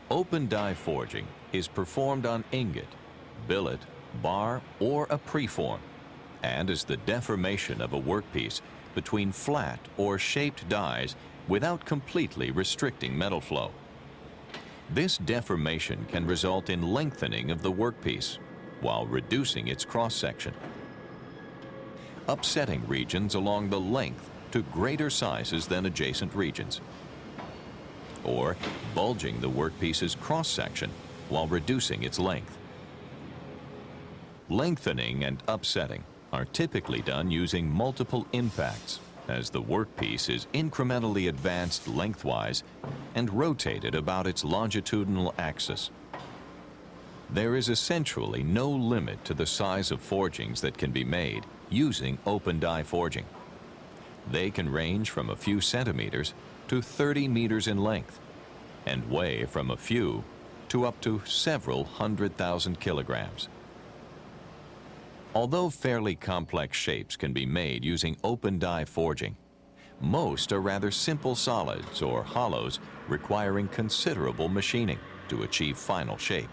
Open die forging is performed on ingot, billet, bar, or a preform, and is the deformation of a workpiece between flat or shaped dies without completely restricting metal flow. This deformation can result in lengthening of the workpiece while reducing its cross-section, upsetting regions along the length to greater sizes than adjacent regions, or bulging the workpiece's cross-section while reducing its length. Lengthening and upsetting are typically done using multiple impacts, as the workpiece is incrementally advanced lengthwise and rotated about its longitudinal axis. There is essentially no limit to the size of forgings that can be made using open die forging. They can range from a few centimeters to 30 meters in length and weigh from a few to up to several 100,000 kilograms. Although fairly complex shapes can be made using open die forging, most are rather simple solids or hollows requiring considerable machining to achieve final shape.